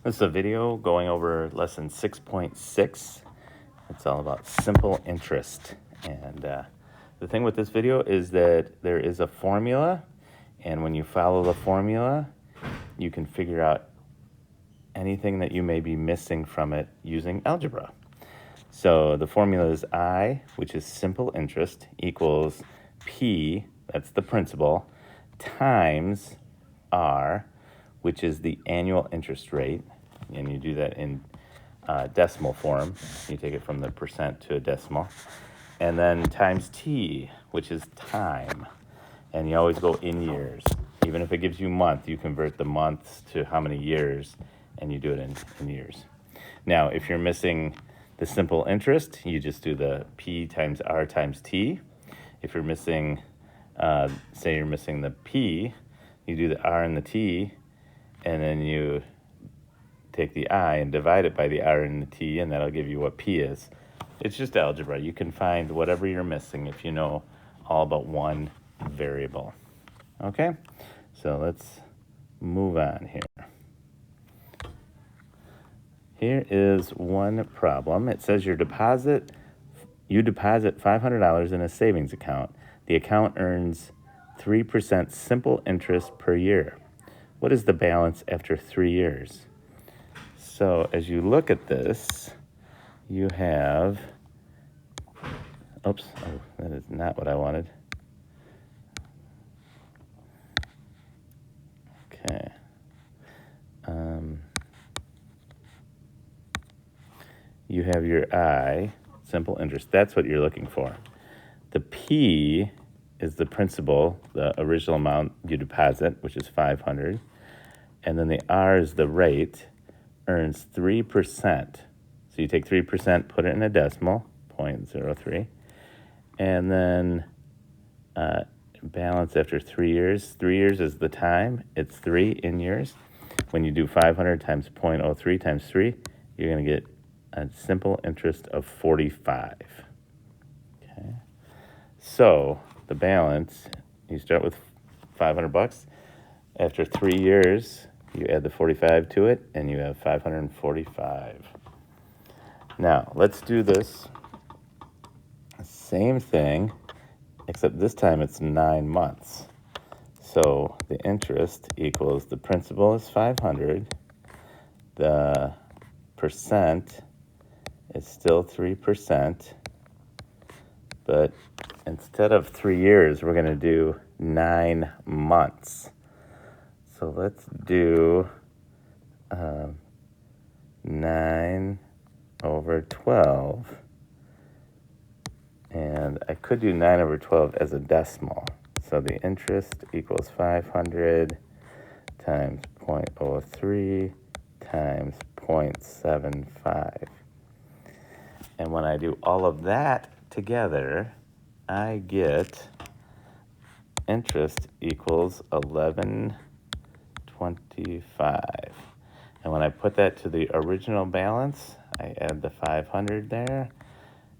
This is a video going over lesson 6.6. It's all about simple interest. And the thing with this video is that there is a formula, and when you follow the formula, you can figure out anything that you may be missing from it using algebra. So the formula is I, which is simple interest, equals P, that's the principal, times R, which is the annual interest rate. And you do that in decimal form. You take it from the percent to a decimal. And then times T, which is time. And you always go in years. Even if it gives you month, you convert the months to how many years, and you do it in years. Now, if you're missing the simple interest, you just do the P times R times T. If you're missing, say you're missing the P, you do the R and the T, and then you take the I and divide it by the R and the T, and that'll give you what P is. It's just algebra. You can find whatever you're missing if you know all but one variable. Okay? So let's move on here. Here is one problem. It says you deposit $500 in a savings account. The account earns 3% simple interest per year. What is the balance after 3 years? So as you look at this, you have, oops, oh, that is not what I wanted. Okay. You have your I, simple interest. That's what you're looking for. The P is the principal, the original amount you deposit, which is 500. And then the R is the rate, earns 3%. So you take 3%, put it in a decimal, 0.03. And then balance after 3 years. 3 years is the time. It's 3 in years. When you do 500 times 0.03 times 3, you're going to get a simple interest of 45. Okay. So the balance, you start with 500 bucks. After 3 years, you add the 45 to it, and you have 545. Now, let's do this same thing, except this time it's 9 months. So the interest equals the principal is 500. The percent is still 3%. But instead of 3 years, we're going to do 9 months. So let's do 9 over 12. And I could do 9 over 12 as a decimal. So the interest equals 500 times 0.03 times 0.75. And when I do all of that together, I get interest equals 1125. And when I put that to the original balance, I add the 500 there.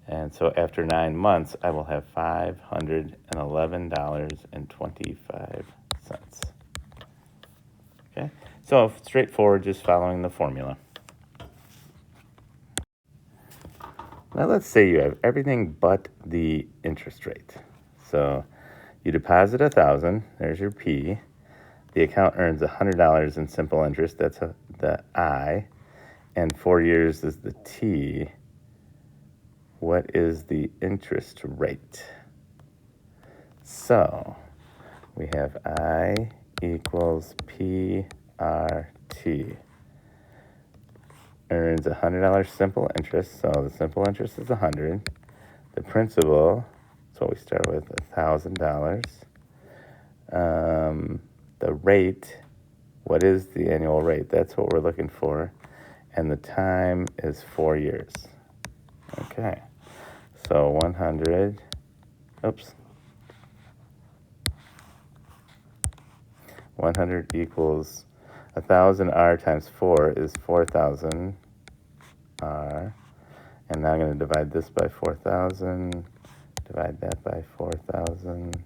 And so after 9 months, I will have $511.25. Okay, so straightforward, just following the formula. Now let's say you have everything but the interest rate. So you deposit $1,000, there's your P. The account earns $100 in simple interest, that's the I. And 4 years is the T. What is the interest rate? So we have I equals PRT. Earns $100 simple interest, so the simple interest is 100. The principal, so we start with $1,000. The rate, what is the annual rate? That's what we're looking for. And the time is 4 years. Okay, so 100, oops. 100 equals 1,000 R times 4 is 4,000 R. And now I'm going to divide this by 4,000, divide that by 4,000.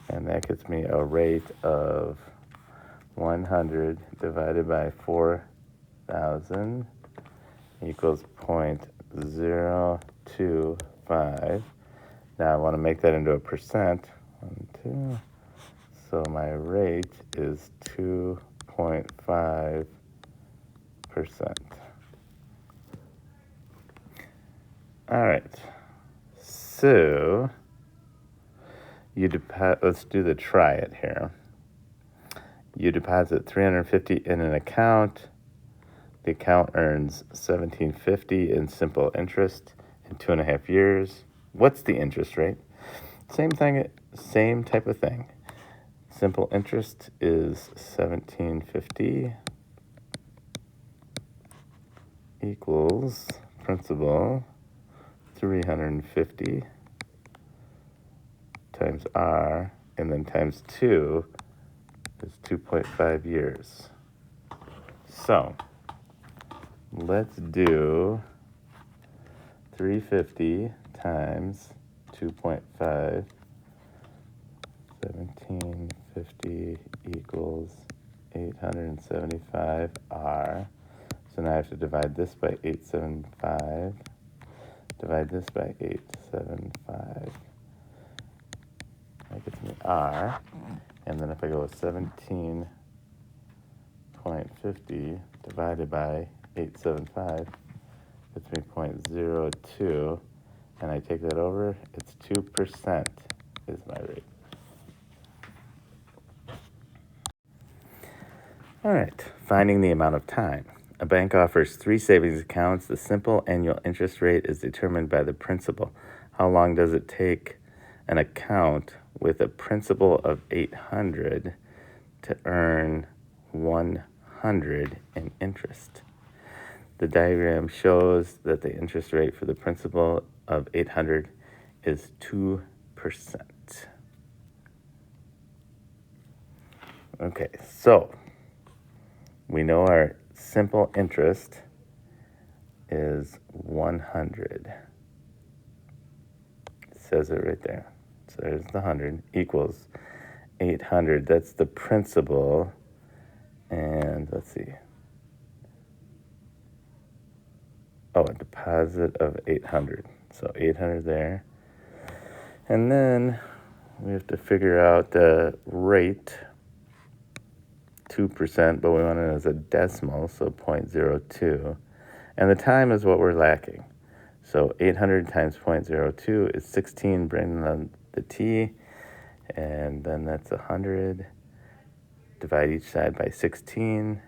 And that gets me a rate of 100 divided by 4,000 equals 0.025. Now I want to make that into a percent. 1, 2. So my rate is 2.5%. All right. So let's do the try it here. You deposit $350 in an account. The account earns $17.50 in simple interest in 2.5 years. What's the interest rate? Same thing, same type of thing. Simple interest is $17.50 equals principal $350 times R, and then times 2 is 2.5 years. So let's do 350 times 2.5. 1750 equals 875 R. So now I have to divide this by 875. Divide this by 875. That gets me R. And then if I go with 17.50 divided by 875, gets me 0.02. And I take that over, it's 2% is my rate. All right, finding the amount of time. A bank offers 3 savings accounts. The simple annual interest rate is determined by the principal. How long does it take an account with a principal of 800 to earn 100 in interest? The diagram shows that the interest rate for the principal of 800 is 2%. Okay, so we know our simple interest is 100. It says it right there. So there's the 100 equals 800. That's the principal. And let's see. Oh, a deposit of 800. So 800 there. And then we have to figure out the rate. 2%, but we want it as a decimal, so 0.02. And the time is what we're lacking. So 800 times 0.02 is 16, bring on the t, and then that's 100. Divide each side by 16.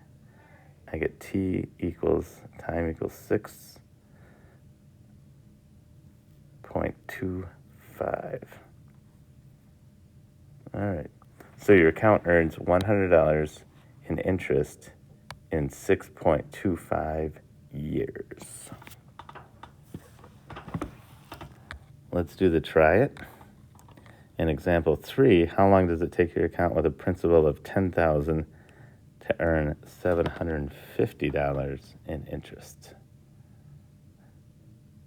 I get t equals, time equals 6.25. All right. So your account earns $100 in interest in 6.25 years. Let's do the try it. In example 3, how long does it take your account with a principal of $10,000 to earn $750 in interest?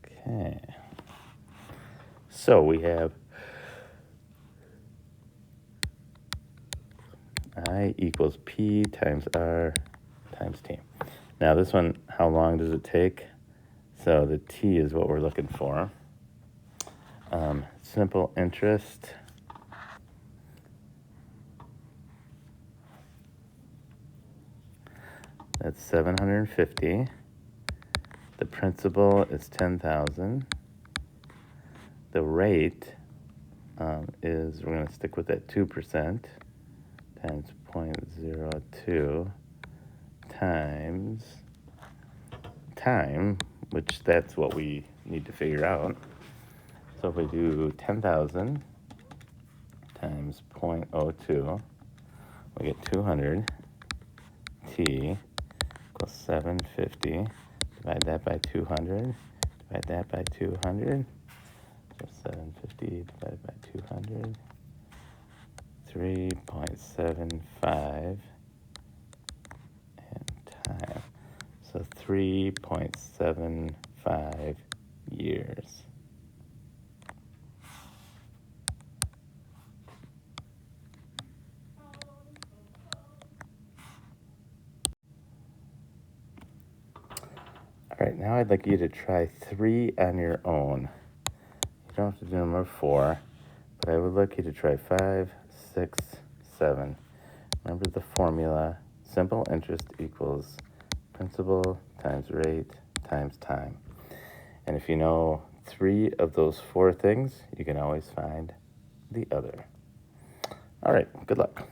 Okay. So we have I equals P times R times T. Now this one, how long does it take? So the T is what we're looking for. Simple interest. That's 750. The principal is 10,000. The rate is, we're going to stick with that 2%. Times 0.02 times time, which that's what we need to figure out. So if we do 10,000 times 0.02, we get 200. T equals 750. Divide that by 200. Divide that by 200. So 750 divided by 200. 3.75 and time. So 3.75 years. All right, now I'd like you to try 3 on your own. You don't have to do number 4, but I would like you to try 5, 6, 7. Remember the formula: simple interest equals principal times rate times time. And if you know 3 of those 4 things, you can always find the other. All right, good luck.